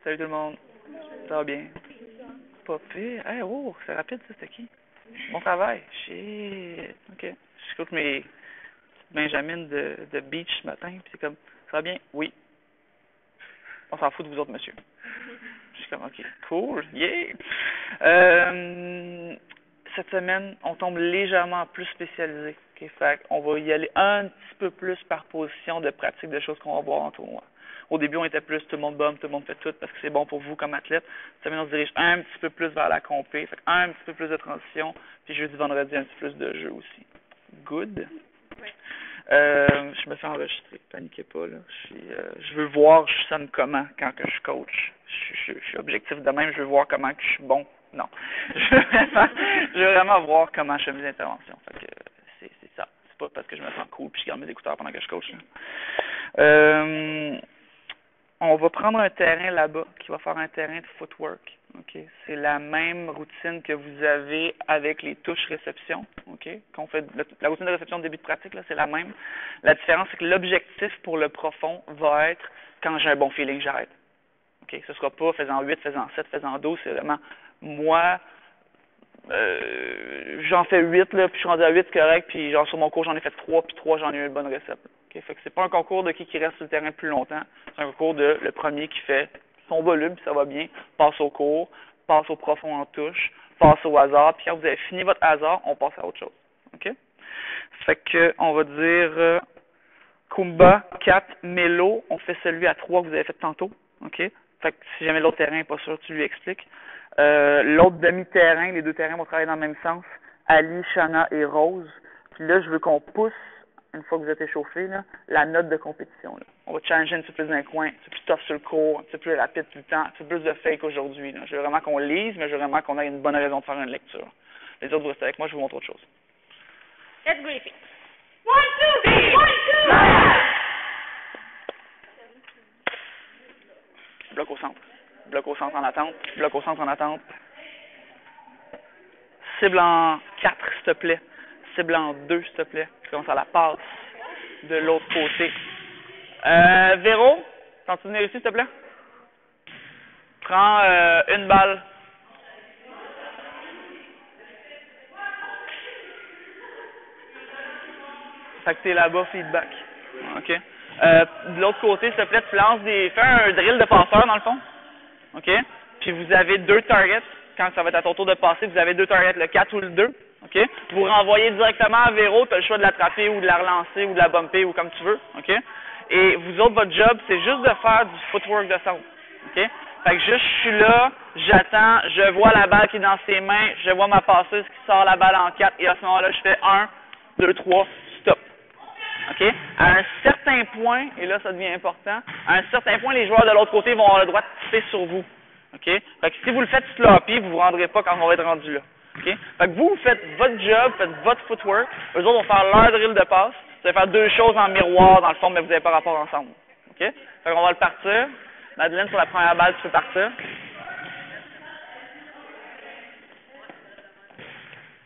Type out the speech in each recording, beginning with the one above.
Salut tout le monde. Ça va bien? Pas pire. Hey, oh, c'est rapide ça, c'était qui? Bon travail. Shit. Ok. Je coupe mes Benjamin de beach ce matin, puis c'est comme, ça va bien? Oui. On s'en fout de vous autres, monsieur. Je suis comme, ok, cool, yeah! Cette semaine, on tombe légèrement plus spécialisé. Okay, fait on va y aller un petit peu plus par position de pratique de choses qu'on va voir en tournoi. Au début, on était plus tout le monde bombe, tout le monde fait tout parce que c'est bon pour vous comme athlète. Cette semaine, on se dirige un petit peu plus vers la compé, fait un petit peu plus de transition, puis jeudi, vendredi, un petit peu plus de jeu aussi. Good? Oui. Je me fais enregistrer, paniquez pas là. Je veux voir je sonne comment quand que je coach. Je suis objectif de même, je veux voir comment que je suis bon. Non. Je veux vraiment voir comment je fais mes interventions. Fait que c'est ça. C'est pas parce que je me sens cool puis je garde mes écouteurs pendant que je coach. On va prendre un terrain là-bas qui va faire un terrain de footwork. OK? C'est la même routine que vous avez avec les touches réception. OK? Qu'on fait la routine de réception de début de pratique, là, c'est la même. La différence, c'est que l'objectif pour le profond va être quand j'ai un bon feeling, j'arrête. OK? Ce sera pas faisant 8, faisant 7, faisant 12, c'est vraiment moi. J'en fais 8, là, puis je suis rendu à 8, c'est correct, puis genre sur mon cours, j'en ai fait 3, puis 3, j'en ai eu une bonne récepte. Okay? Fait que c'est pas un concours de qui reste sur le terrain plus longtemps, c'est un concours de le premier qui fait son volume, puis ça va bien, passe au cours, passe au profond en touche, passe au hasard, puis quand vous avez fini votre hasard, on passe à autre chose. OK? Fait que on va dire Kumba, 4, Mélo, on fait celui à 3 que vous avez fait tantôt. OK? Fait que si jamais l'autre terrain n'est pas sûr, tu lui expliques. L'autre demi-terrain, les deux terrains vont travailler dans le même sens. Ali, Shana et Rose. Puis là, je veux qu'on pousse, une fois que vous êtes échauffés, là, la note de compétition. Là. On va challenger un petit peu plus dans le coin, un petit peu plus tough sur le cours, un petit peu plus rapide tout le temps, un petit peu plus de fake aujourd'hui. Là. Je veux vraiment qu'on lise, mais je veux vraiment qu'on ait une bonne raison de faire une lecture. Les autres, vous restez avec moi, je vous montre autre chose. Let's go, les filles. 1, 2, 1, 2, Bloc au centre. Bloc au centre en attente. Bloc au centre en attente. Cible en 4, s'il te plaît. Cible en 2, s'il te plaît. Je commence à la passe de l'autre côté. Véro, quand tu venir ici, s'il te plaît. Prends une balle. Fait que t'es là-bas, feedback. OK. De l'autre côté, s'il te plaît, tu lances fais un drill de passeur, dans le fond. OK? Puis vous avez 2 targets. Quand ça va être à ton tour de passer, vous avez 2 targets, le 4 ou le 2. OK? Vous renvoyez directement à Véro, tu as le choix de l'attraper ou de la relancer ou de la bumper ou comme tu veux. OK? Et vous autres, votre job, c'est juste de faire du footwork de centre. OK? Fait que juste, je suis là, j'attends, je vois la balle qui est dans ses mains, je vois ma passeuse qui sort la balle en 4 et à ce moment-là, je fais 1, 2, 3, stop. OK? À un certain point, et là, ça devient important, à un certain point, les joueurs de l'autre côté vont avoir le droit de tirer sur vous. OK? Fait que si vous le faites sloppy, vous ne vous rendrez pas quand on va être rendu là. OK? Fait que vous faites votre job, faites votre footwork. Eux autres vont faire leur drill de passe. Vous allez faire 2 choses en miroir, dans le fond, mais vous n'avez pas rapport ensemble. OK? Fait qu'on va le partir. Madeleine, sur la première balle, tu peux partir.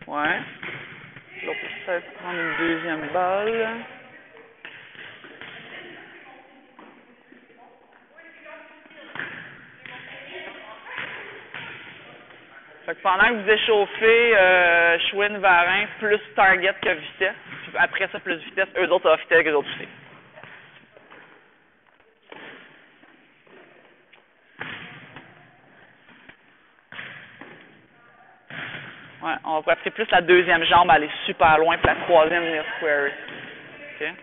Ouais. Là, on peut peut-être prendre une deuxième balle. Fait que pendant que vous échauffez Chouin, Varin, plus target que vitesse. Puis après ça, plus vitesse. Eux autres, ça va fitter avec eux autres aussi. Ouais, on va pratiquer plus la deuxième jambe, aller super loin, puis la troisième venir square. OK?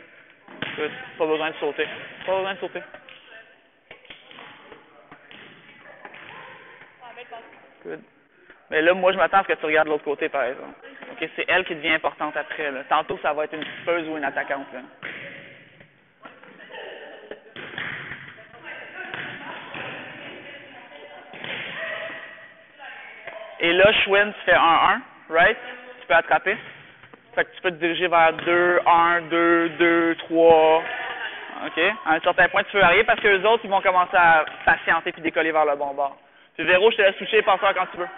Good. Pas besoin de sauter. Pas besoin de sauter. Good. Mais là, moi, je m'attends à ce que tu regardes de l'autre côté, par exemple. OK? C'est elle qui devient importante après. Là. Tantôt, ça va être une tippeuse ou une attaquante. Là. Et là, Chouin, tu fais 1-1, right? Tu peux attraper. Fait que tu peux te diriger vers 2, 1, 2, 2, 3. OK? À un certain point, tu peux varier parce que les autres, ils vont commencer à patienter puis décoller vers le bon bord. Puis Véro, je te laisse switcher les passeurs quand tu veux.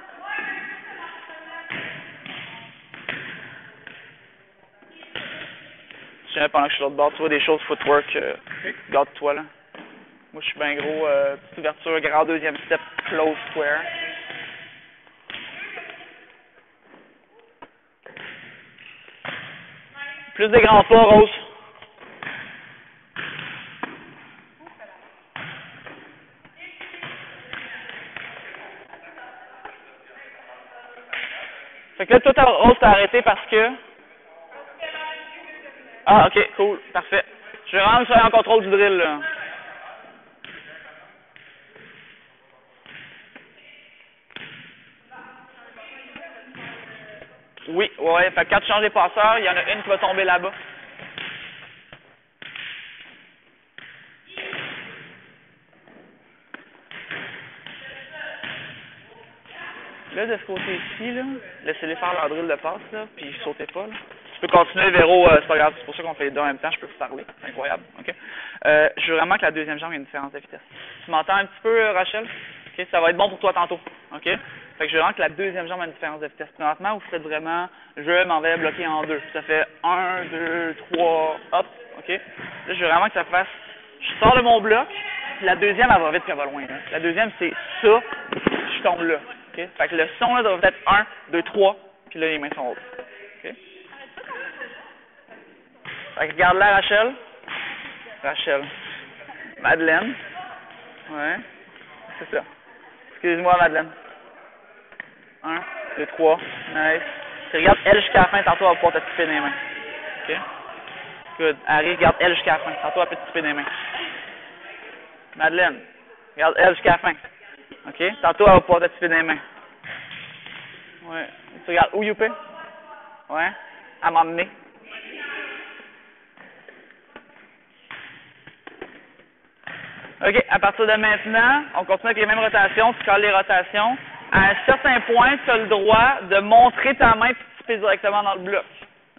tiens pendant que je suis de l'autre bord. Tu vois des choses footwork, garde-toi là. Moi, je suis bien gros. Petite ouverture, grand deuxième step, close square. Plus des grands pas, Rose. Fait que là, toi, Rose, t'as arrêté parce que... Ah, ok, cool, parfait. Je vais vraiment que tu sois en contrôle du drill, là. Oui, ouais, fait que quand tu changes les passeurs, il y en a une qui va tomber là-bas. Là, de ce côté-ci, là, laissez-les faire leur drill de passe, là, puis sautez pas, là. Tu peux continuer, Véro, c'est pas grave, c'est pour ça qu'on fait les deux en même temps, je peux vous parler, c'est incroyable, ok? Je veux vraiment que la deuxième jambe ait une différence de vitesse. Tu m'entends un petit peu, Rachel? Ok, ça va être bon pour toi tantôt, ok? Fait que je veux vraiment que la deuxième jambe ait une différence de vitesse. Présentement, vous faites vraiment, je m'en vais bloquer en deux. Ça fait 1, 2, 3, hop, ok? Là, je veux vraiment que ça fasse, je sors de mon bloc, puis la deuxième, elle va vite, puis elle va loin, hein. La deuxième, c'est ça, je tombe là, ok? Fait que le son, là, doit être 1, 2, 3, puis là, les mains sont hautes, ok? Fait que regarde là, Rachel. Rachel. Madeleine. Ouais. C'est ça. Excuse-moi, Madeleine. 1, 2, 3. Nice. Tu regardes elle jusqu'à la fin, tantôt elle va pouvoir te tiper dans les mains. OK? Good. Harry, regarde elle jusqu'à la fin. Tantôt elle peut te tiper dans les mains. Madeleine. Regarde elle jusqu'à la fin. OK? Tantôt elle va pouvoir te tiper dans les mains. Ouais. Tu regardes où Youpi? Ouais. À m'emmener. OK, à partir de maintenant, on continue avec les mêmes rotations, tu colles les rotations. À un certain point, tu as le droit de montrer ta main et de tiper directement dans le bloc.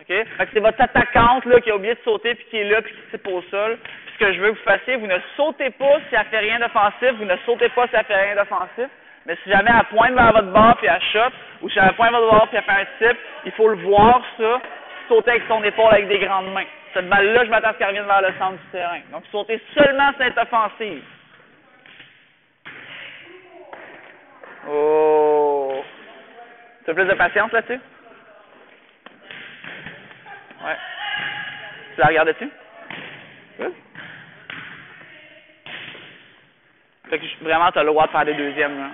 OK? Fait que c'est votre attaquante là, qui a oublié de sauter puis qui est là puis qui type au sol. Puis ce que je veux que vous fassiez, vous ne sautez pas si elle fait rien d'offensif, vous ne sautez pas si elle fait rien d'offensif. Mais si jamais elle pointe vers votre bord puis elle shot, ou si elle pointe vers votre bord puis elle fait un type, il faut le voir ça, sauter avec son épaule avec des grandes mains. Cette balle-là, je m'attends à ce qu'elle revienne vers le centre du terrain. Donc, sauter seulement si c'est offensive. Oh! Tu as plus de patience là-dessus? Ouais. Tu la regardes dessus? Oui. Fait que vraiment, tu as le droit de faire des deuxièmes, là.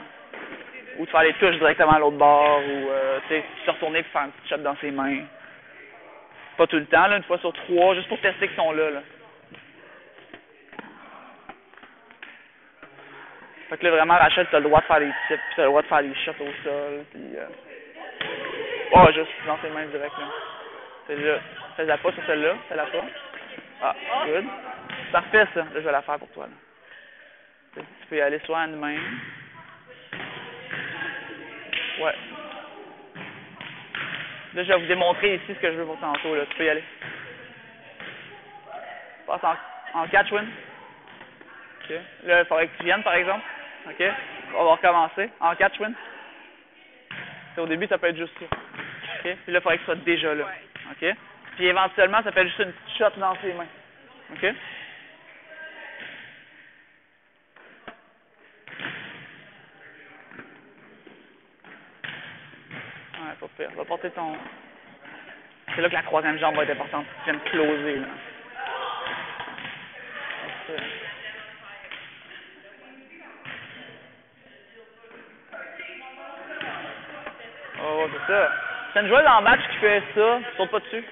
Ou de faire les touches directement à l'autre bord, ou, tu sais, se retourner et faire un petit shot dans ses mains. Pas tout le temps, là, une fois sur 3, juste pour tester qu'ils sont là, là. Fait que là, vraiment, Rachel, tu as le droit de faire des tips, puis tu as le droit de faire des shots au sol, puis... Oh, juste dans ses mains direct, là. Fais-la. Fais-la pas sur celle-là, fais-la pas. Ah, good. Parfait, ça. Là, je vais la faire pour toi, là. Tu peux y aller soit à une main. Ouais. Là, je vais vous démontrer ici ce que je veux pour tantôt, là. Tu peux y aller. Passe en catch win. OK. Là, il faudrait que tu viennes, par exemple. OK. On va recommencer. En catch win. T'sais, au début, ça peut être juste ça. OK. Puis là, il faudrait que tu sois déjà là. OK. Puis éventuellement, ça peut être juste une petite shot dans ses mains. OK. Ouais, pas pire. Va porter ton... C'est là que la troisième jambe va être importante. Tu viens de closer, là. C'est ça. Oh, c'est ça. C'est une joueuse en match qui fait ça. Saute pas dessus.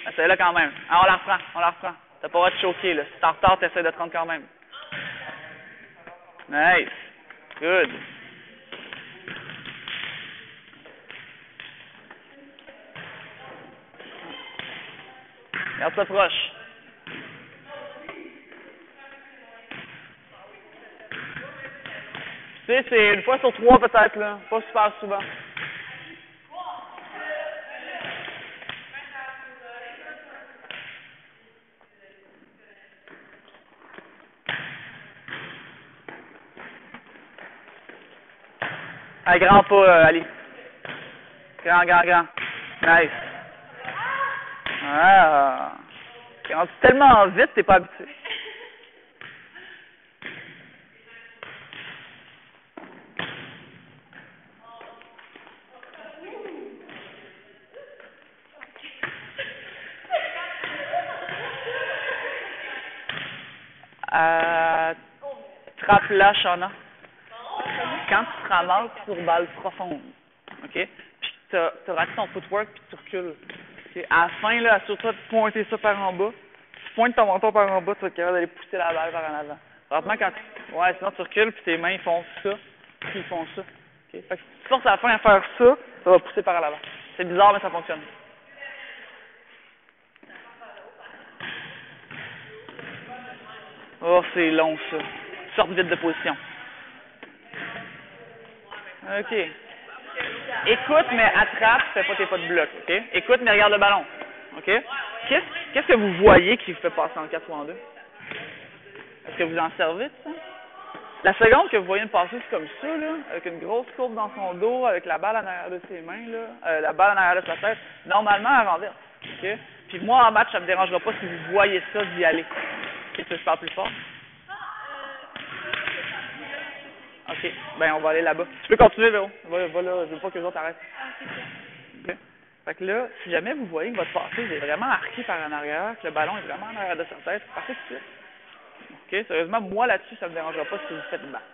Essaye-là quand même. Ah, on la reprend. T'as pas le droit de choquer, là. Si t'es en retard, t'essaies de te rendre quand même. Nice. Good. Garde ça proche. Tu sais, c'est une fois sur 3 peut-être, là. Pas super souvent. Allez, grand pas, Ali. Grand. Nice. Ah! T'es rendu tellement vite, t'es pas habitué. Trappe-la, Shauna. Quand tu te ramasses sur balle profonde, OK? Puis t'as raté ton footwork, puis tu recules. Okay? À la fin, là, assure-toi de pointer ça par en bas. Tu pointes ton menton par en bas, tu vas être capable d'aller pousser la balle par en avant. Rapidement, ouais, sinon tu recules, puis tes mains ils font ça, puis ils font ça. Okay? Fait que si tu forces à la fin à faire ça, ça va pousser par l'avant. C'est bizarre, mais ça fonctionne. Oh, c'est long, ça. Sorte vite de position. OK. Écoute, mais attrape, fais pas tes pas de bloc, OK? Écoute, mais regarde le ballon, OK? Qu'est-ce que vous voyez qui vous fait passer en 4 ou en 2? Est-ce que vous en servez de ça? La seconde que vous voyez une passer, c'est comme ça, là, avec une grosse courbe dans son dos, avec la balle en arrière de ses mains, là, la balle en arrière de sa tête. Normalement, elle renverse, OK? Puis moi, en match, ça me dérangera pas si vous voyez ça d'y aller. OK, tu veux que je parle plus fort? OK, ben on va aller là-bas. Tu peux continuer, Véro. Va là, je veux pas que les autres arrêtent. OK. Fait que là, si jamais vous voyez que votre passé est vraiment arqué par en arrière, que le ballon est vraiment en arrière de sa tête, partez tout de suite. OK, sérieusement, moi là-dessus, ça me dérangera pas si vous faites battre.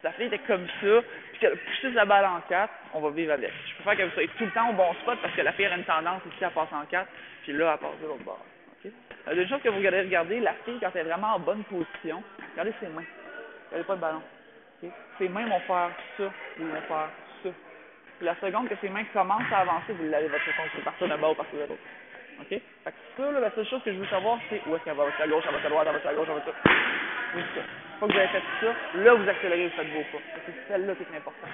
Si la fille était comme ça, puis qu'elle pousse la balle en 4, on va vivre avec. Je préfère que vous soyez tout le temps au bon spot parce que la fille a une tendance ici à passer en 4, puis là, à passer de l'autre bord. OK? La deuxième chose que vous allez regarder, la fille, quand elle est vraiment en bonne position, regardez ses mains. Regardez pas le ballon. Okay? Ses mains vont faire ça, ils vont faire ça. Puis la seconde que ses mains commencent à avancer, vous l'avez votre réponse, c'est partir d'un bord ou partir de l'autre. OK? Fait que ça, là, la seule chose que je veux savoir, c'est où est-ce qu'elle va à gauche, elle va à droite, elle va à gauche, elle va ça. Oui, ça. Une fois que vous avez fait ça, là, vous accélérez, vous faites vos pas. C'est celle-là qui est importante.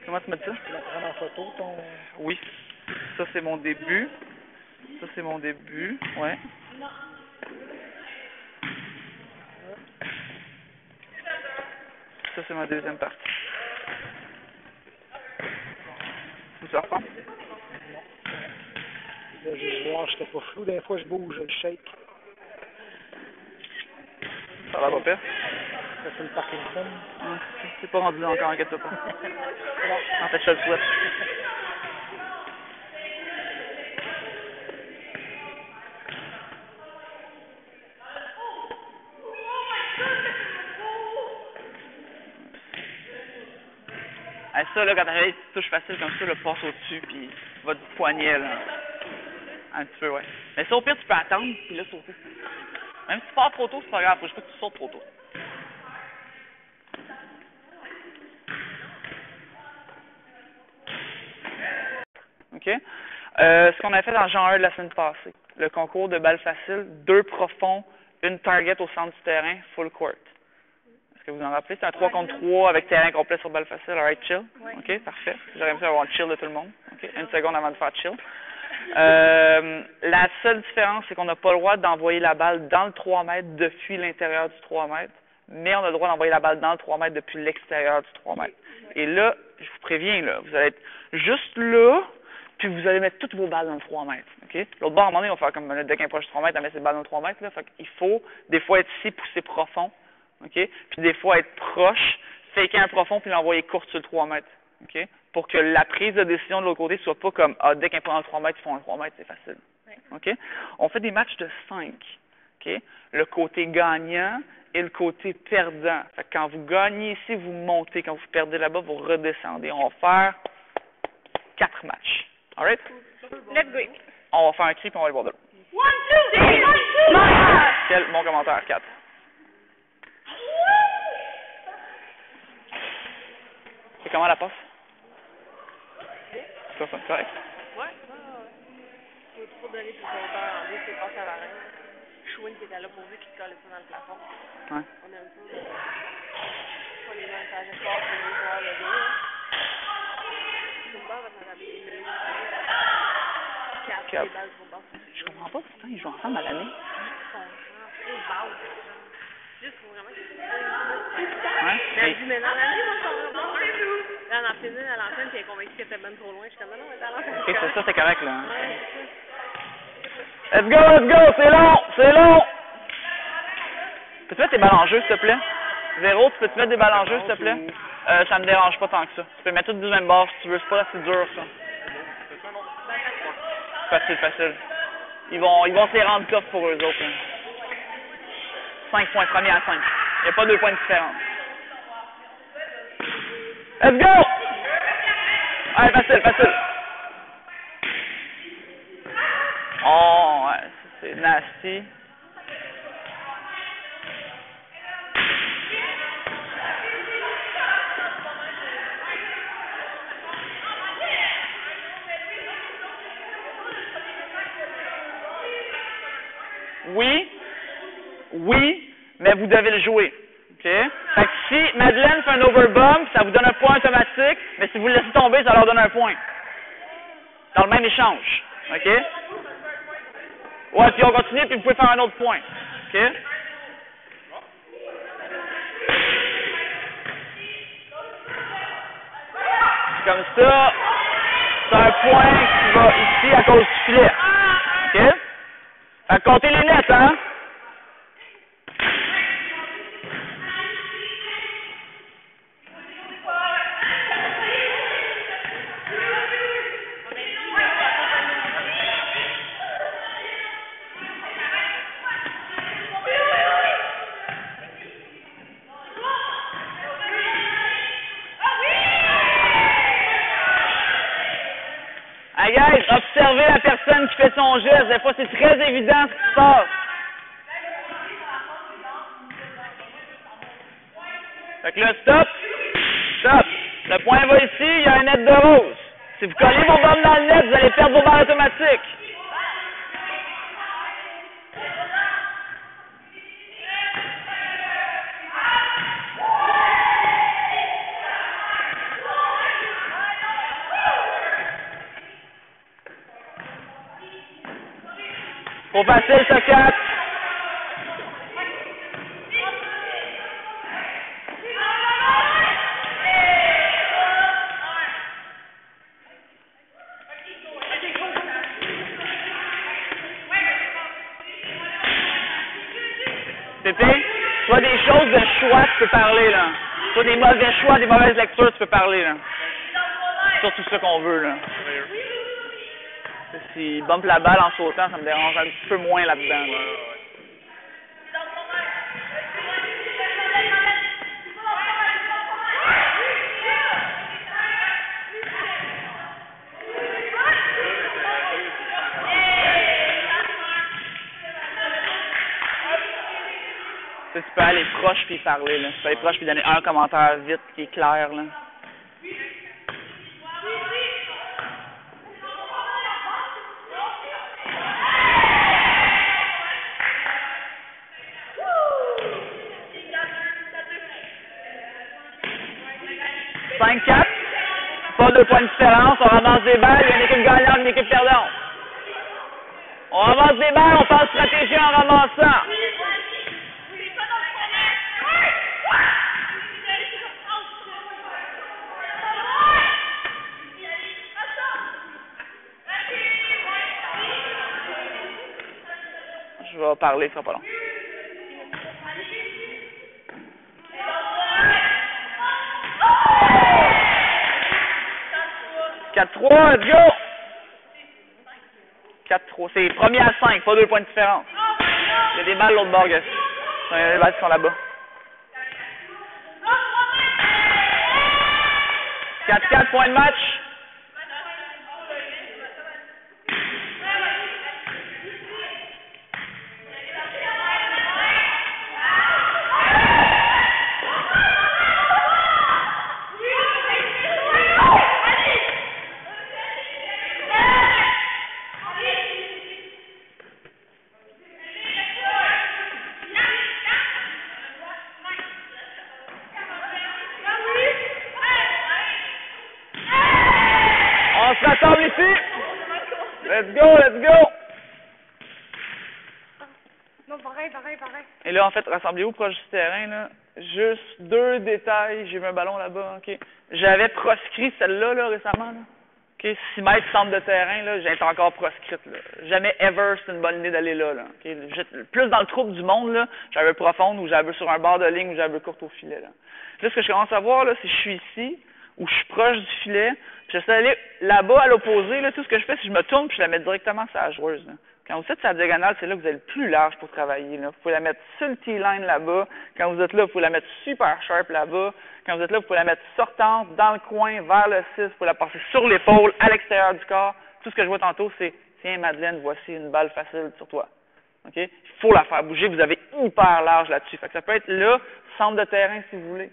Comment tu mets ça? Tu la prends en photo, ton... Oui. Ça, c'est mon début. Ça, c'est mon début. Ouais. Ça, c'est ma deuxième partie. Tu veux reprendre? Là, je vais voir, j'étais pas flou. Des fois, je bouge, je shake. Ça va pas pire? Ça, c'est le Parkinson. C'est pas rendu là encore, inquiète-toi pas. En fait, je te le souhaite. Hey, ça, là, quand t'arrives une touche facile comme ça, le passe au-dessus, puis votre poignet, là. Un petit peu, ouais. Mais ça, au pire, tu peux attendre, puis là, sauter. Même si tu pars trop tôt, c'est pas grave, faut juste pas que tu sautes trop tôt. OK? Ce qu'on a fait dans genre 1 de la semaine passée, le concours de balles faciles, 2 profonds, une target au centre du terrain, full court. Est-ce que vous en rappelez? C'est un 3 contre 3 avec terrain complet sur balle facile. Alright, chill. OK, parfait. J'aurais aimé ça avoir un chill de tout le monde. OK, une seconde avant de faire chill. La seule différence, c'est qu'on n'a pas le droit d'envoyer la balle dans le 3 mètres depuis l'intérieur du 3 mètres, mais on a le droit d'envoyer la balle dans le 3 mètres depuis l'extérieur du 3 mètres. Et là, je vous préviens, là, vous allez être juste là, puis vous allez mettre toutes vos balles dans le 3 mètres. OK? L'autre bord, à un moment donné, on va faire comme dès qu'un proche du 3 mètres, on met ses balles dans le 3 mètres. Là, fait qu'il faut des fois être ici, pousser profond. OK? Puis des fois être proche, faker un profond, puis l'envoyer court sur le 3 mètres. OK? Pour que la prise de décision de l'autre côté soit pas comme dès qu'un prend un 3 mètres, ils font un 3 mètres, c'est facile. OK? On fait des matchs de 5. OK? Le côté gagnant et le côté perdant. Fait que quand vous gagnez ici, vous montez. Quand vous perdez là-bas, vous redescendez. On va faire 4 matchs. All right? Let's go. On va faire un cri puis on va aller voir de l'autre. 1, 2, 3. Quel bon commentaire, 4. C'est comment la passe? Ça, c'est correct? Ouais. veux trop donner plus longtemps en deux, c'est passe à la reine. Chouine qui était là pour lui qui te collait ça dans le plafond. Ouais. On aime ça. Pas les mêmes trajectoires pour les joueurs de deux. Zumba va s'en rappeler. Quatre Cap. des balles pour bas. Je comprends pas pourtant ils jouent ensemble à l'année. Ils sont très bas. Juste pour vraiment qu'ils se Ouais. mais elle dit, mais dans l'année, ils sont vraiment. Là, on a fini à l'antenne, puis elle est convaincue qu'elle était même trop loin. Je suis comme, non, elle est à l'antenne. Ok, c'est ça, c'est correct là. Ouais, c'est ça. Let's go, c'est long, c'est long! Peux-tu mettre tes balles en jeu, s'il te plaît? Zéro, tu peux-tu mettre des balles en jeu, s'il te plaît? Ça me dérange pas tant que ça. Tu peux mettre toutes du même bord si tu veux, c'est pas assez dur ça. Facile, facile. Ils vont se les rendre tough pour eux autres. Hein. 5 points, premier à 5. Il n'y a pas 2 points de différence. Let's go! Allez, facile, facile. Oh, ouais, c'est nasty. Oui, mais vous devez le jouer. OK? Fait que si Madeleine fait un overbump, ça vous donne un point automatique, mais si vous le laissez tomber, ça leur donne un point. Dans le même échange. OK? Ouais, puis on continue, puis vous pouvez faire un autre point. OK? Comme ça, c'est un point qui va ici à cause du filet. OK? Fait que comptez les nets, hein? Hey guys, observez la personne qui fait son geste. Des fois, c'est très évident ce qui se passe. Fait que là, stop. Stop. Le point va ici, il y a un net de rose. Si vous collez vos balles dans le net, vous allez perdre vos balles automatiques. Trop facile, ça, 4. Pépé, soit des choses de choix, tu peux parler, là. Soit des mauvais choix, des mauvaises lectures, tu peux parler, là. C'est surtout ça qu'on veut, là. S'il bump la balle en sautant, ça me dérange un petit peu moins là-dedans. Là. Tu peux aller proche puis parler, là. Tu peux aller proche puis donner un commentaire vite qui est clair, là. Pas 2 points de différence, on ramasse des balles, il y a une équipe gagnante, une équipe perdante. On ramasse des balles, on passe stratégie en ramassant. Je vais parler, ça sera pas long. « 4-3, let's go! » 4-3, c'est premier à 5, pas 2 points de différence. Il y a des balles l'autre bord, gars. Il y a des balles qui sont là-bas. 4-4, point de match. pareil. Et là, en fait, rassemblez-vous proche du terrain, là. Juste 2 détails. J'ai vu un ballon là-bas, OK? J'avais proscrit celle-là, là, récemment, là. OK? 6 mètres centre de terrain, là, j'ai été encore proscrite, là. Jamais ever, c'est une bonne idée d'aller là, là. OK? Plus dans le troupe du monde, là, j'avais profonde ou j'avais sur un bord de ligne ou j'avais courte au filet, là. Là, ce que je commence à voir, là, c'est que je suis ici, ou je suis proche du filet, puis j'essaie d'aller là-bas, à l'opposé, là, tout ce que je fais, c'est que je me tourne puis je la mets directement sur la joueuse, là. Quand vous êtes sur la diagonale, c'est là que vous êtes le plus large pour travailler, là. Vous pouvez la mettre sur le T-line là-bas. Quand vous êtes là, vous pouvez la mettre super sharp là-bas. Quand vous êtes là, vous pouvez la mettre sortante, dans le coin, vers le 6. Vous pouvez la passer sur l'épaule, à l'extérieur du corps. Tout ce que je vois tantôt, c'est « Tiens, Madeleine, voici une balle facile sur toi. » OK? Il faut la faire bouger. Vous avez hyper large là-dessus. Fait que ça peut être là, centre de terrain, si vous voulez.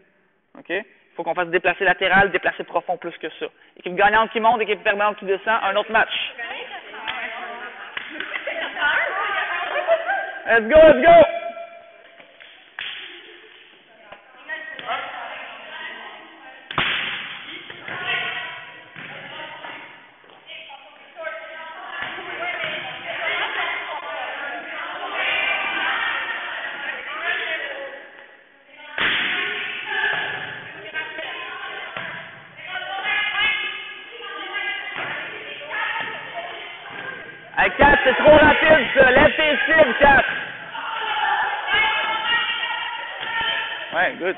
OK? Il faut qu'on fasse déplacer latéral, déplacer profond plus que ça. Équipe gagnante qui monte, équipe perdante qui descend. Un autre match. Let's go, let's go! Hey, 4, c'est trop rapide, ça. Lève tes cibles, 4. Ouais, good.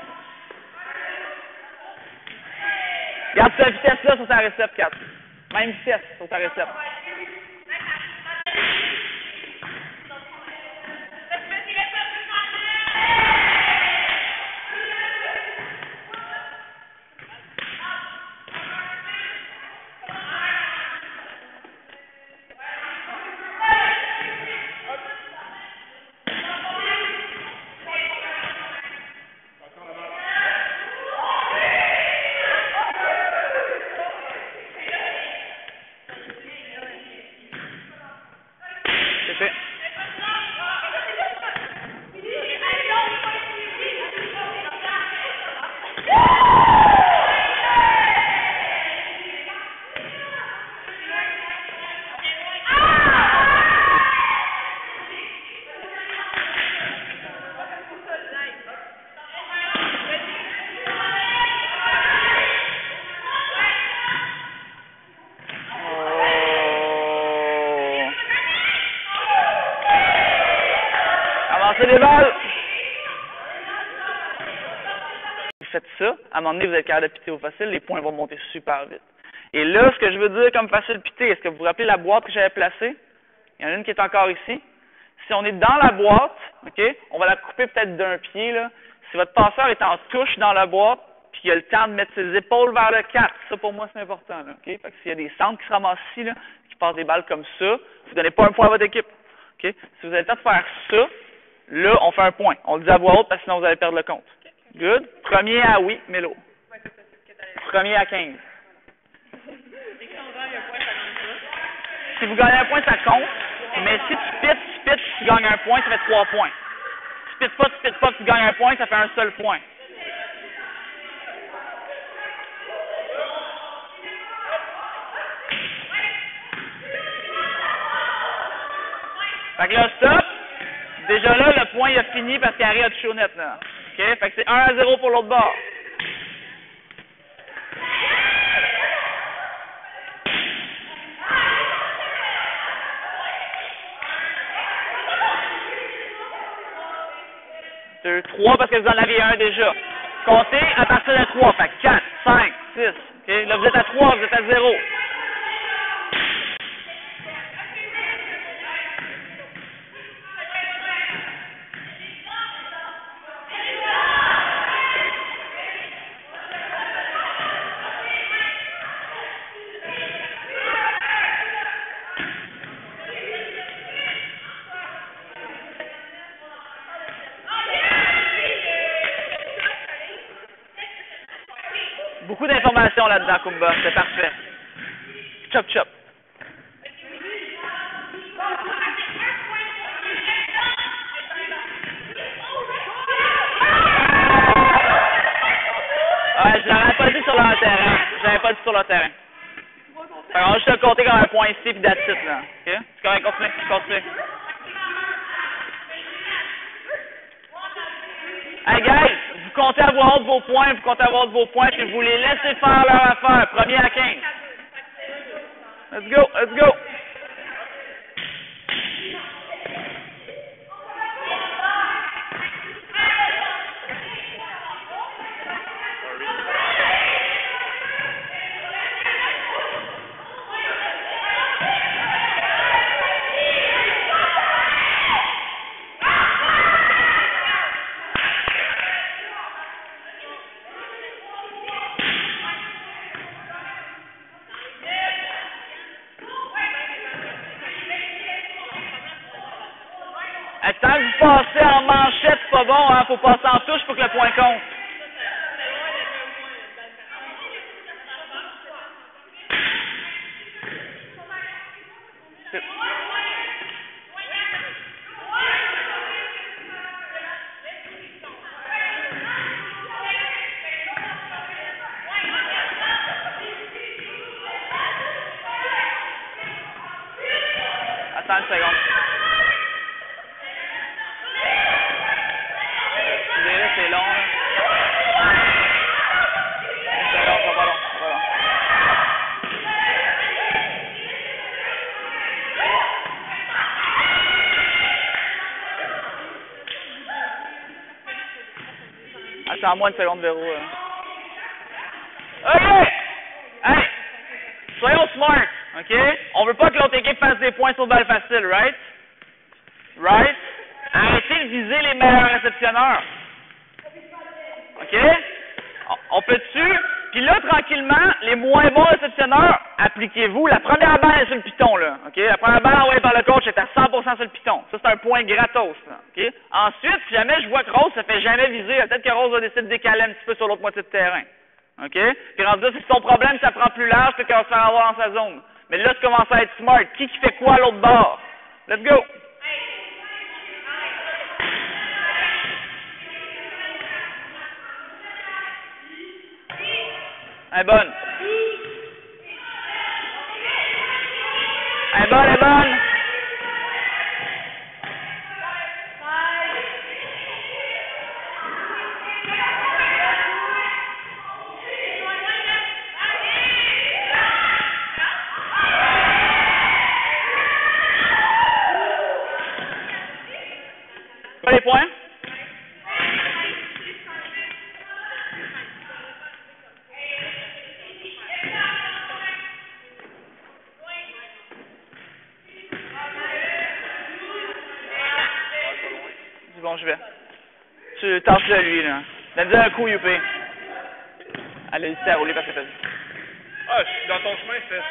Garde cette vitesse-là sur ta récepte, 4. Même vitesse sur ta récepte. Avancez les balles. Vous faites ça, à un moment donné, vous êtes capable de pitter au facile, les points vont monter super vite. Et là, ce que je veux dire comme facile pitter, est-ce que vous vous rappelez la boîte que j'avais placée? Il y en a une qui est encore ici. Si on est dans la boîte, OK, on va la couper peut-être d'un pied, là. Si votre passeur est en touche dans la boîte, puis il a le temps de mettre ses épaules vers le 4, ça pour moi c'est important, là, OK? Fait que s'il y a des centres qui se ramassent ici, là, qui passent des balles comme ça, vous ne donnez pas un point à votre équipe. OK? Si vous avez le temps de faire ça, là, on fait un point. On le dit à voix haute parce que sinon vous allez perdre le compte. Good? Premier à oui, Mélo. Premier à 15. Si vous gagnez un point, ça compte. Mais si tu pites, tu gagnes un point, ça fait 3 points. Si tu pites pas, tu gagnes un point, ça fait un seul point. Fait que là, stop. Déjà là, le point il a fini parce qu'Harry a touché au net, là. OK? Fait que c'est 1-0 pour l'autre bord. Deux, 3 parce que vous en aviez un déjà. Comptez à partir de 3. Fait que 4, 5, 6. OK? Là, vous êtes à 3, vous êtes à 0. Beaucoup d'informations là-dedans, Kumba. C'est parfait. Chop, chop. Ouais, je l'aurais pas dit sur leur terrain. Je l'avais pas dit sur leur terrain. Fait qu'on va juste le compter comme un point ici, puis that's it, là. OK? C'est correct, continue. Hey guys, vous comptez à voix haute vos points, puis vous les laissez faire leur affaire. Premier à 15. Let's go, let's go. Tant que vous passez en manchette, c'est pas bon, hein? Faut passer en touche pour que le point compte. Attends une seconde. C'est long, là. C'est long, c'est pas long, c'est pas long. Attends-moi une seconde, Véro. OK! Hey! Soyons smart, OK? On veut pas que l'autre équipe fasse des points sur balle facile, right? Right? Arrêtez de viser les meilleurs réceptionneurs. OK? On peut dessus. Puis là, tranquillement, les moins bons réceptionneurs, appliquez-vous. La première balle est sur le piton, là. OK? La première balle envoyée par le coach est à 100% sur le piton. Ça, c'est un point gratos, là. OK? Ensuite, si jamais je vois que Rose ne se fait jamais viser, peut-être que Rose va décider de décaler un petit peu sur l'autre moitié de terrain. OK? Puis rendu là, c'est son problème, ça prend plus large, peut-être qu'elle va se faire avoir dans sa zone. Mais là, tu commences à être smart. Qui fait quoi à l'autre bord? Let's go! Elle est bonne. Elle est bonne, elle est bonne. Les points? Bon, je vais. Tu tâches-le lui, là. Donne-lui un coup, Youpi. Elle a hésité à rouler parce que t'as dit. Ah, je suis dans ton chemin, c'est.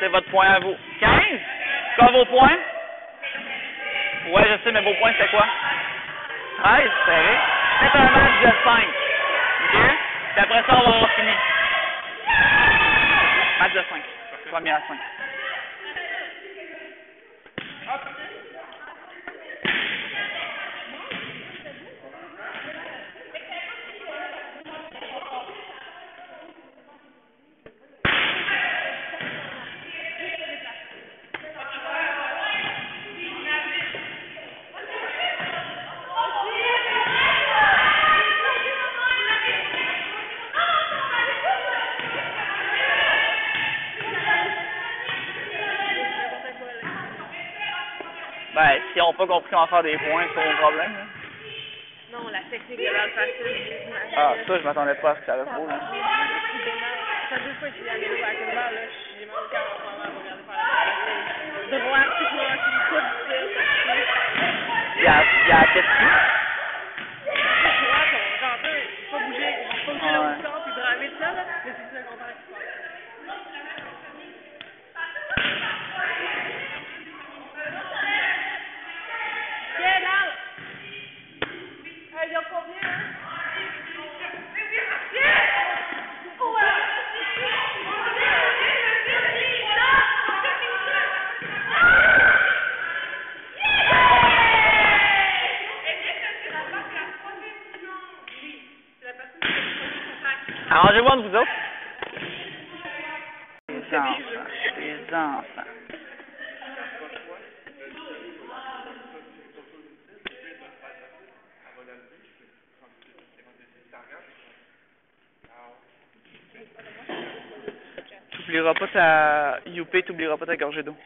C'est votre point à vous. 15? C'est quoi vos points? Ouais, je sais, mais vos points, c'est quoi? 13, c'est serré. Faites un match de 5. OK? Puis après ça, on va avoir fini. Match de 5. Premier à 5. Ben, si on n'a pas compris comment faire des points, c'est pas mon problème. Hein. Non, la technique de balle facile. Ah, ça, je m'attendais pas à ce que ça avait trop, là. Ça fait 2 fois qu'il y a une avec une balle, là. J'ai même quand on va regarder faire la balle facile. Droit, tout droit, qui coupe, Il y a qu'est-ce droit, ton rentreur, il faut pas bouger là où tu sors, puis braver de ça, là. Mais c'est ça le contraire qui se passe. Il y a combien, hein? Arrangez-vous entre vous autres. Les enfants. Les enfants. T'oublieras pas ta UP, t'oublieras pas ta gorgée d'eau.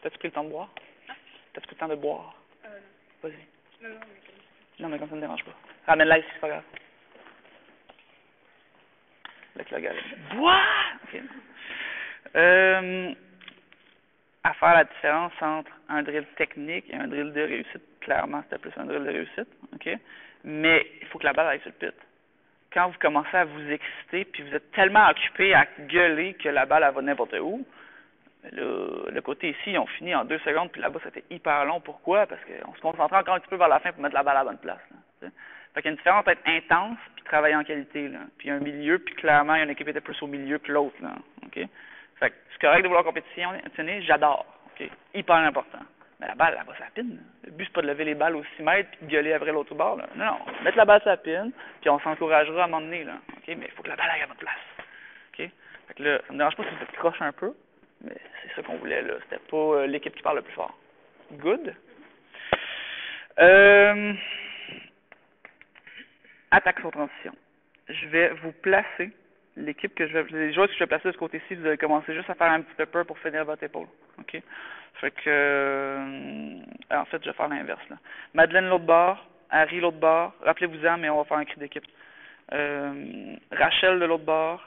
T'as-tu pris le temps de boire? T'as-tu pris le temps de boire? Non. Vas-y. Non, Non, mais comme ça ne me dérange pas. Ramène-la ici, c'est pas grave. Avec le gars. Bois! Ok. À faire la différence entre un drill technique et un drill de réussite. Clairement, c'était plus un drill de réussite. Ok? Mais il faut que la balle aille sur le pit. Quand vous commencez à vous exciter puis vous êtes tellement occupé à gueuler que la balle elle va n'importe où, le côté ici, ils ont fini en 2 secondes, puis là-bas, c'était hyper long. Pourquoi? Parce qu'on se concentrait encore un petit peu vers la fin pour mettre la balle à la bonne place. Là, fait qu'il y a une différence entre être intense puis travailler en qualité. Là. Puis il y a un milieu, puis clairement, il y a une équipe qui était plus au milieu que l'autre. Là. OK? Fait que c'est correct de vouloir compétitionner, j'adore. OK? Hyper important. Mais la balle, elle va sur la pine. Là. Le but, c'est pas de lever les balles aux 6 mètres puis de gueuler après l'autre bord. Là. Non, mettre la balle sur la pine, puis on s'encouragera à un moment donné. Là. OK? Mais il faut que la balle aille à la bonne place. OK? Fait que là, ça me dérange pas si vous êtes croche un peu. Mais c'est ça qu'on voulait, là. C'était pas l'équipe qui parle le plus fort. Good. Attaque sur transition. Je vais vous placer l'équipe les joueurs que je vais placer de ce côté-ci, vous allez commencer juste à faire un petit peu peur pour finir votre épaule. OK? Fait que, en fait, je vais faire l'inverse, là. Madeleine l'autre bord, Harry l'autre bord. Rappelez-vous-en, mais on va faire un cri d'équipe. Rachel de l'autre bord.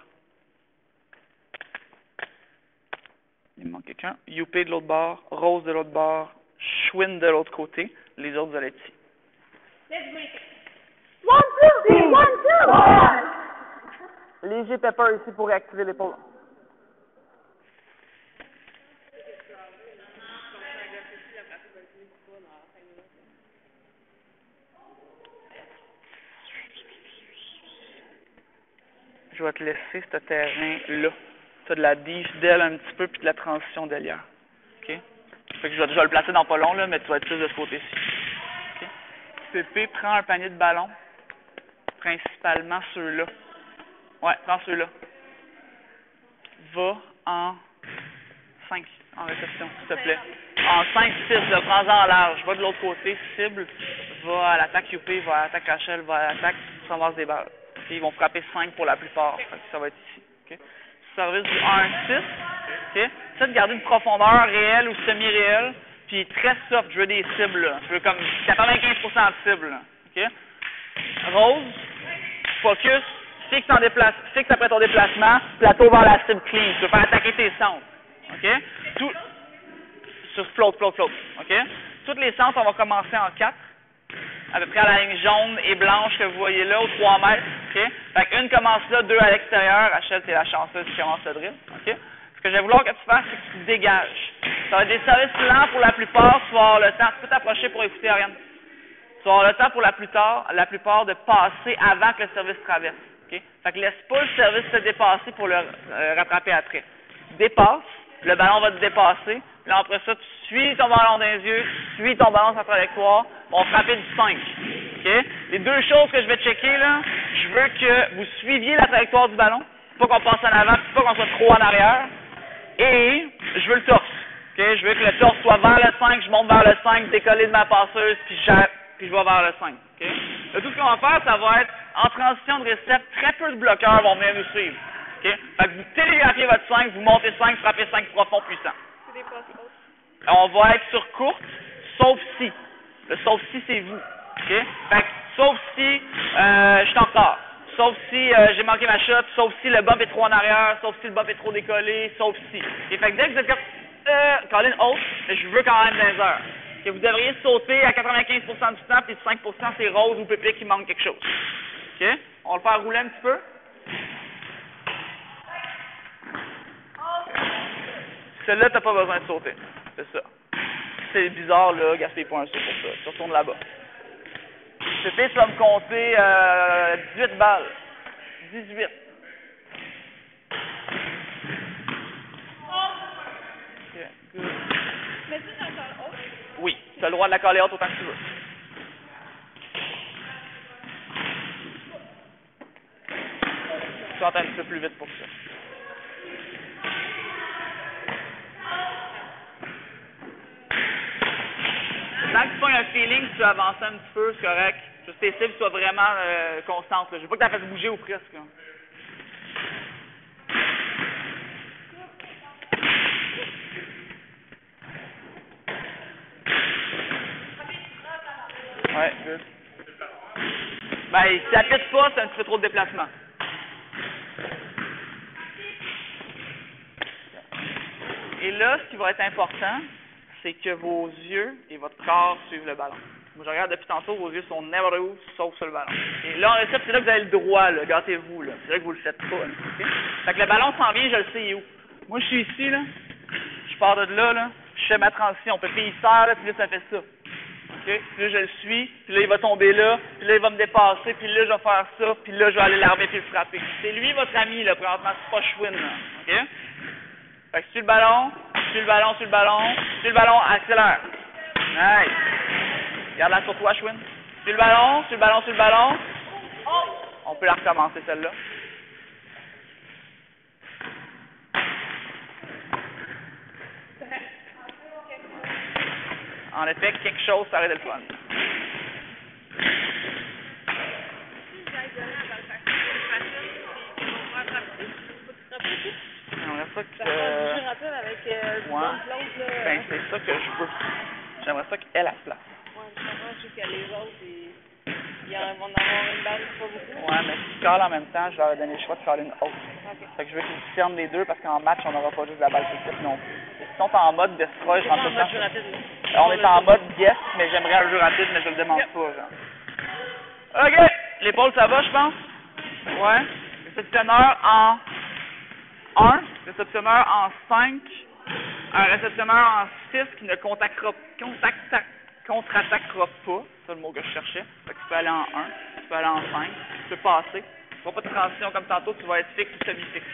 Il me manque quelqu'un. Youpé de l'autre bord, Rose de l'autre bord, Schwinn de l'autre côté. Les autres, vous allez être ici. One, two. Léger pepper ici pour réactiver l'épaule. Je vais te laisser ce terrain-là. Tu as de la dive d'aile un petit peu, puis de la transition d'ailière. OK? Fait que je vais le placer dans pas long, là, mais tu vas être plus de ce côté-ci. OK? Pépé, prends un panier de ballons. Principalement ceux-là. Ouais, prends ceux-là. Va en 5 en réception, s'il te plaît. En 5, 6, prends-en en large. Va de l'autre côté, cible. Va à l'attaque UP, va à l'attaque Rachel, va à l'attaque, tu ramasses des balles. Okay? Ils vont frapper 5 pour la plupart. Fait que ça va être ici. Okay? Service du 1-6. Okay? Ça, de garder une profondeur réelle ou semi-réelle. Puis très soft, je veux des cibles. Là. Je veux comme 95% de cibles. Là. Okay? Rose, focus, fixe après ton déplacement, plateau vers la cible clean. Tu veux faire attaquer tes centres. OK? Sur float. OK? Toutes les centres, on va commencer en 4. À peu près à la ligne jaune et blanche que vous voyez là, aux 3 mètres. OK? Fait qu'une commence là, 2 à l'extérieur. Rachel, t'es la chanceuse qui commence le drill. OK? Ce que je vais vouloir que tu fasses, c'est que tu dégages. Ça va être des services lents pour la plupart. Tu vas avoir le temps. Tu peux t'approcher pour écouter, Ariane. Tu vas avoir le temps pour la plupart de passer avant que le service traverse. Okay? Fait que laisse pas le service se dépasser pour le rattraper après. Dépasse, le ballon va te dépasser, puis là après ça, tu suis ton ballon dans les yeux, tu suis ton ballon sur la trajectoire, on va frapper du 5. Okay? Les deux choses que je vais checker là, je veux que vous suiviez la trajectoire du ballon, pas qu'on passe en avant, pas qu'on soit trop en arrière, et je veux le torse. Okay? Je veux que le torse soit vers le 5, je monte vers le 5, décoller de ma passeuse, puis je vais vers le 5. Okay? Là, tout ce qu'on va faire, ça va être en transition de récepte, très peu de bloqueurs vont venir nous suivre. Okay? Fait que vous télégraphiez votre 5, vous montez 5, frappez 5 profond puissant. C'est des passes hautes. On va être sur courte, sauf si. Le sauf si, c'est vous. Okay? Fait que, sauf si je suis en retard. Sauf si j'ai manqué ma shot, sauf si le bump est trop en arrière, sauf si le bump est trop décollé, sauf si. Okay? Fait que dès que vous êtes comme Colin haute, mais je veux quand même 20 heures. Que vous devriez sauter à 95% du temps, puis 5% c'est Rose ou Pépé qui manque quelque chose. OK? On va le faire rouler un petit peu. Celle-là, t'as pas besoin de sauter. C'est ça. C'est bizarre, là, gaspille pas un saut pour ça. Tu retournes là-bas. Pépé, tu vas me compter 18 balles. 18. OK, good. Mais tu sais, encore haut. Oui, tu as le droit de la coller haute autant que tu veux. Tu rentres un petit peu plus vite pour ça. Tant que tu pognes un feeling, si tu avances un petit peu, c'est correct. Juste tes cibles soient vraiment constantes. Là. Je veux pas que tu la fasses bouger ou presque. Là. Ouais, good. Ben, si ça pète pas, c'est un petit peu trop de déplacement. Et là, ce qui va être important, c'est que vos yeux et votre corps suivent le ballon. Moi, je regarde depuis tantôt, vos yeux sont never où, sauf sur le ballon. Et là, on essaie, c'est là que vous avez le droit, là. Gâtez-vous, là. C'est là que vous le faites pas, là. Okay? Fait que le ballon s'en vient, je le sais, il est où. Moi, je suis ici, là. Je pars de là, je fais ma transition. Puis il sort, là, puis là, ça fait ça. Okay? Puis là, je le suis, puis là, il va tomber là, puis là, il va me dépasser, puis là, je vais faire ça, puis là, je vais aller l'armer puis le frapper. C'est lui, votre ami, là, présentement, c'est pas Schwinn, là. OK? Fait que sur le ballon, sur le ballon, sur le ballon, sur le ballon, accélère. Nice. Garde-la sur toi, Schwinn. Sur le ballon, sur le ballon, sur le ballon. On peut la recommencer, celle-là. En effet, quelque chose, ça aurait été le fun. J'aimerais ça que... Ben, c'est ça que je veux. J'aimerais ça qu'elle a la place. Ouais, je sais que les autres, ils vont en avoir une balle pas beaucoup. Ouais, mais si tu calls en même temps, je leur ai donné le choix de caller une haute. Okay. Fait que je veux qu'ils discernent les deux parce qu'en match, on n'aura pas juste la balle petite non plus. Et si on est en mode destroy, je rentre tout le temps. On est en mode yes, mais j'aimerais un jeu rapide, mais je le demande pas, genre. OK! L'épaule, ça va, je pense? Ouais. Réceptionneur en 1, réceptionneur en 5, un réceptionneur en 6 qui ne contre-attaquera pas, c'est le mot que je cherchais. Fait que tu peux aller en 1, tu peux aller en 5, tu peux passer. Tu ne vas pas de transition comme tantôt, tu vas être fixe ou semi-fixe.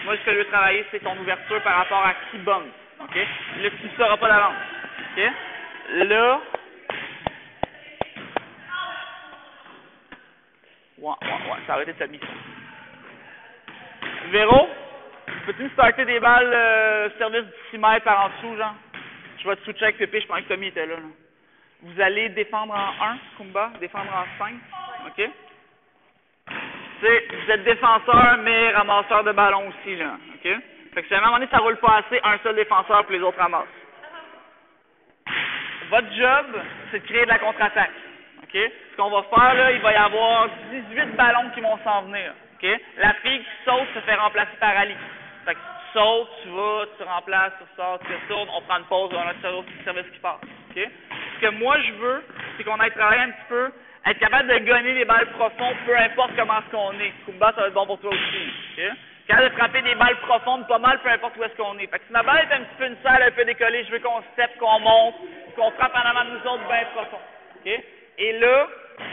Moi, ce que je veux travailler, c'est ton ouverture par rapport à qui bombe. OK? Là, tu ne sauras pas d'avance. OK? Là. Ouais, ça aurait été semi. Véro, peux-tu me starter des balles service de 6 mètres par en dessous, genre? Je vais te switcher avec Pépé, je pense que Tommy était là. Vous allez défendre en 1, Kumba, défendre en 5. OK? Vous êtes défenseur, mais ramasseur de ballon aussi, là. OK? Fait que si à un moment donné, ça roule pas assez, un seul défenseur, puis les autres ramassent. Votre job, c'est de créer de la contre-attaque. OK? Ce qu'on va faire, là, il va y avoir 18 ballons qui vont s'en venir. OK? La fille qui saute se fait remplacer par Ali. Fait que tu sautes, tu vas, tu remplaces, tu sors, tu retournes, on prend une pause, on a un autre service qui passe. OK? Ce que moi, je veux, c'est qu'on aille travailler un petit peu, être capable de gagner les balles profondes, peu importe comment est-ce qu'on est. Kumba, ça va être bon pour toi aussi. OK? Capable de frapper des balles profondes pas mal, peu importe où est-ce qu'on est. Fait que si ma balle est un petit peu une salle, un peu décollée, je veux qu'on step, qu'on monte, qu'on frappe en avant de nous autres bien profond. OK? Et là,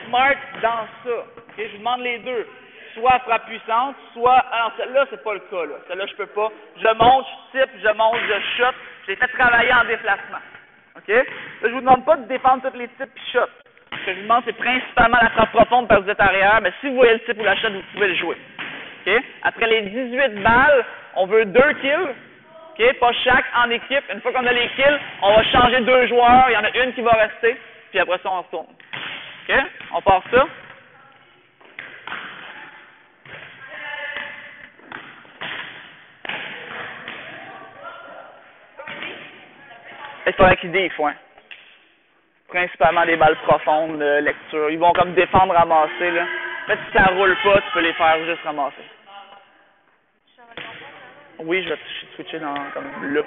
Smart dans ça. OK? Je vous demande les deux. Soit frappe puissante, soit... Alors, celle-là, c'est pas le cas, là. Celle-là, je peux pas. Je monte, je type, je monte, je shot. J'ai fait travailler en déplacement. OK? Là, je vous demande pas de défendre tous les types et shots. Ce que je vous demande, c'est principalement la frappe profonde parce que vous êtes arrière, mais si vous voyez le type ou la shot, vous pouvez le jouer. OK? Après les 18 balles, on veut 2 kills. OK? Pas chaque en équipe. Une fois qu'on a les kills, on va changer 2 joueurs. Il y en a une qui va rester. Puis après ça, on retourne. OK? On part ça. Il faudrait qu'ils disent, ouais. Principalement des balles profondes, lecture. Ils vont comme défendre, ramasser, là. En fait, si ça roule pas, tu peux les faire juste ramasser. Oui, je vais switcher dans comme là.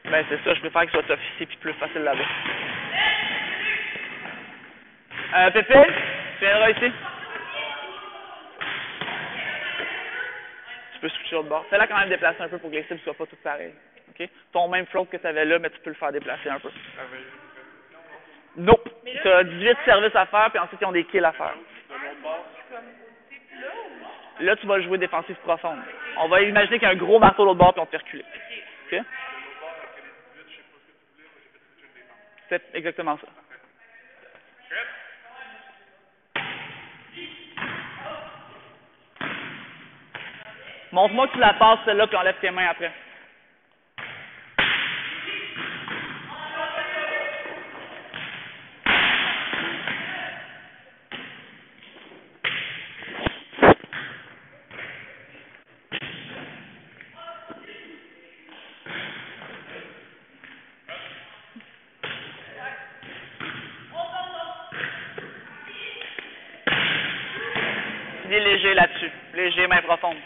Ben, c'est ça, je préfère qu'il soit officier puis plus facile là-bas. Pépé, tu viendras ici. Tu peux switcher l'autre bord. Fais-la quand même déplacer un peu pour que les cibles soient pas toutes pareilles. OK? Ton même float que tu avais là, mais tu peux le faire déplacer un peu. Nope. Tu as 18 services à faire, puis ensuite ils ont des kills à faire. Là, tu vas jouer défensive profonde. On va imaginer qu'il y a un gros marteau de l'autre bord, puis on te fait reculer. OK? C'est exactement ça. Montre-moi que tu la passes celle-là, puis enlève tes mains après. Il est léger là-dessus. Léger, main profonde.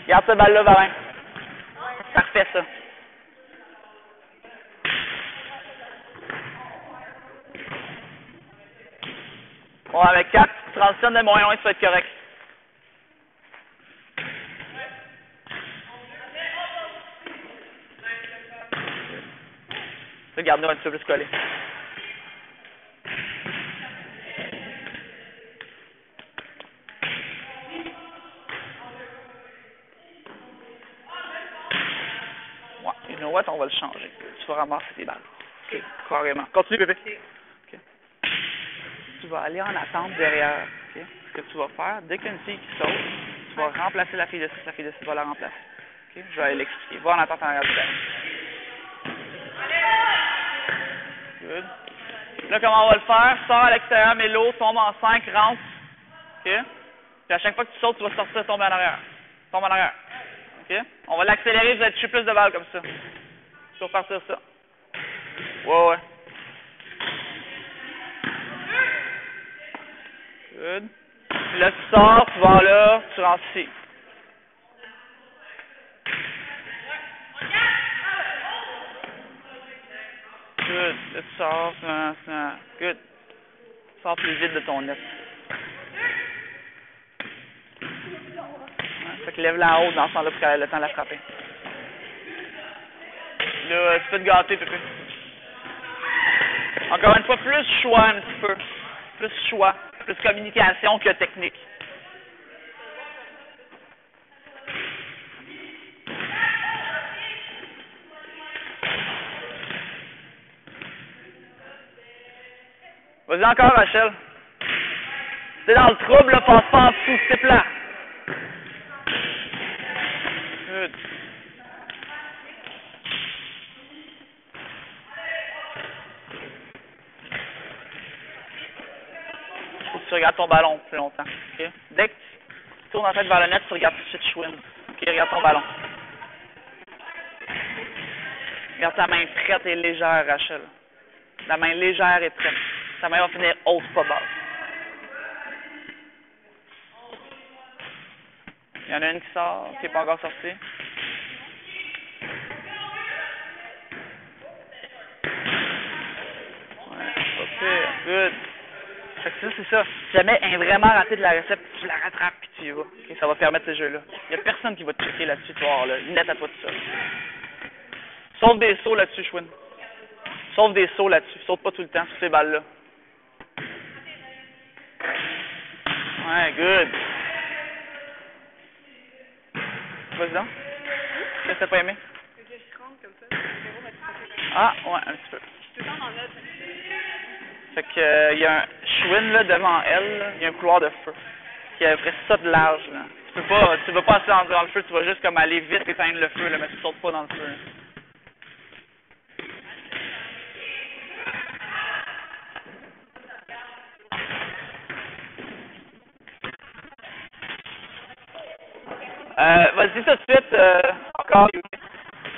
Garde cette balle-là, Valin. Parfait, ça. Bon, avec 4, tu transitionnes de moins loin, ça va être correct. Regarde-nous un petit peu plus collé. Ouais, you know what, on va le changer. Tu vas ramasser tes balles. OK, carrément. Continue, bébé. OK. Tu vas aller en attente derrière. OK? Ce que tu vas faire, dès qu'il y a une fille qui saute, tu vas remplacer la fille de 6, la fille de 6 va la remplacer. OK? Je vais aller l'expliquer. Va en attente en arrière du terrain. Good. Là, comment on va le faire? Sors à l'extérieur, mets l'eau, tombe en 5, rentre. OK? Puis à chaque fois que tu sautes, tu vas sortir, tomber en arrière. Tombe en arrière. OK? On va l'accélérer, vous allez toucher plus de balles comme ça. Tu vas repartir ça. Ouais. Good. Puis là, tu sors, tu vas là, tu rentres ici. Good. Là, tu sors, good. Sors plus vite de ton net. Fait que lève-la en haut dans ce temps-là pour qu'elle ait le temps de la frapper. Là, tu peux te gâter, Pépé. Encore une fois, plus choix un petit peu. Plus choix. Plus communication que technique. Vas-y encore, Rachel. T'es dans le trouble, là, passe pas en dessous, c'est plat. Good. Faut que tu regardes ton ballon plus longtemps. Okay? Dès que tu tournes en tête vers le net, tu regardes tout de suite Schwinn. OK, regarde ton ballon. Regarde ta main prête et légère, Rachel. La main légère et prête. Ta main va finir haute, pas basse. Il y en a une qui sort, qui n'est pas encore sortie. Ouais, pas pire. Good. Fait que ça, c'est ça. Si jamais elle est vraiment ratée de la recette, tu la rattrapes puis tu y vas. Okay? Ça va permettre ce jeu-là. Il n'y a personne qui va te checker là-dessus, tu vas voir, là. Net à toi tout seul. Sauf des sauts là-dessus, Schwinn. Sauf des sauts là-dessus. Saute pas tout le temps sur ces balles-là. Ouais, good. Vas-y donc. Qu'est-ce que t'as pas aimé? C'est que je rentre comme ça. Ah, ouais, un petit peu. Je suis tout le temps dans l'autre. Fait que, y a un Schwinn, là, devant elle, là, y a un couloir de feu. Qui a presque ça de large, là. Tu vas pas assis dans le feu, tu vas juste comme aller vite éteindre le feu, là, mais tu sautes pas dans le feu. Là. Vas-y tout de suite, encore.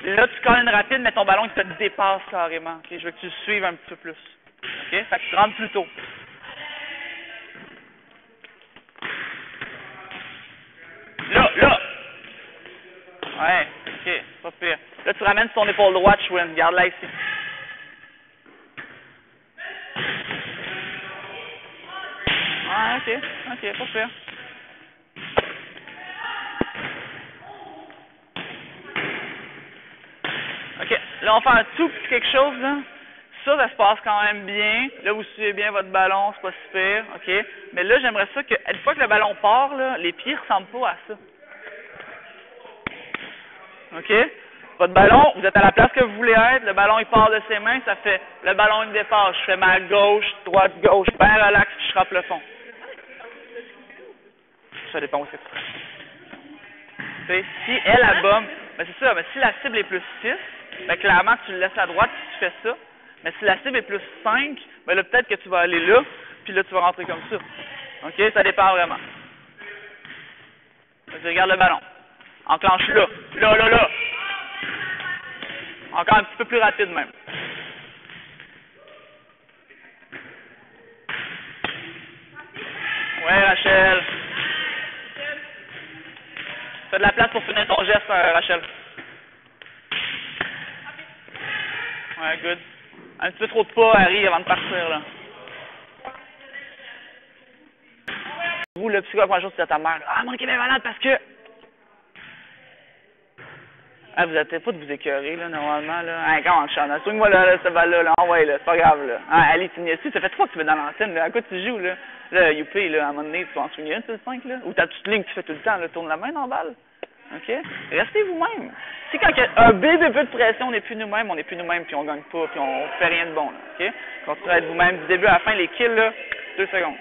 Là, tu colles une rapide, mais ton ballon, il te dépasse carrément. Okay? Je veux que tu le suives un petit peu plus. OK? Fait que tu rentres plus tôt. Là! Ouais, OK, pas pire. Là, tu ramènes ton épaule droite, Schwinn. Garde-la ici. Ah, OK, pas pire. OK. Là, on fait un tout petit quelque chose, là. Ça se passe quand même bien. Là, vous suivez bien votre ballon, c'est pas si pire, OK? Mais là, j'aimerais ça que, une fois que le ballon part, là, les pieds ressemblent pas à ça. OK? Votre ballon, vous êtes à la place que vous voulez être, le ballon, il part de ses mains, ça fait, le ballon, il dépasse. Je fais ma gauche, droite, gauche, bien relax, puis je frappe le fond. Ça dépend aussi. Si elle a bombe, ben c'est ça, mais si la cible est plus 6, ben clairement tu le laisses à droite puis tu fais ça. Mais si la cible est plus 5, ben là peut-être que tu vas aller là, puis là tu vas rentrer comme ça. OK? Ça dépend vraiment. Vas-y, regarde le ballon. Enclenche là. Là. Encore un petit peu plus rapide même. Ouais, Rachel. Fais de la place pour finir ton geste, Rachel. Ouais, good. Un petit peu trop de pas, Harry, avant de partir, là. Vous, le psychologue, un jour, c'est à ta mère. Ah, mon équipe est malade parce que... Ah, vous n'êtes pas de vous écœurer, là, normalement, là. Hein, comment tu chantes? Swing-moi, là, cette balle-là, là. Ouais, là, c'est pas grave, là. Hein, allez, tu niaises. Ça fait 3 que tu vas dans l'antenne, là. À quoi tu joues, là? Là, Youpi, là, à un moment donné, tu vas en swinger une, sur le 5, là. Ou ta petite ligne que tu fais tout le temps, là. Tourne la main dans la balle. OK? Restez vous-même. Si quand il y a un bébé peu de pression, on n'est plus nous-mêmes, puis on gagne pas, puis on fait rien de bon, là. OK? Continuez à être vous-même. Du début à la fin, les kills, là, 2 secondes.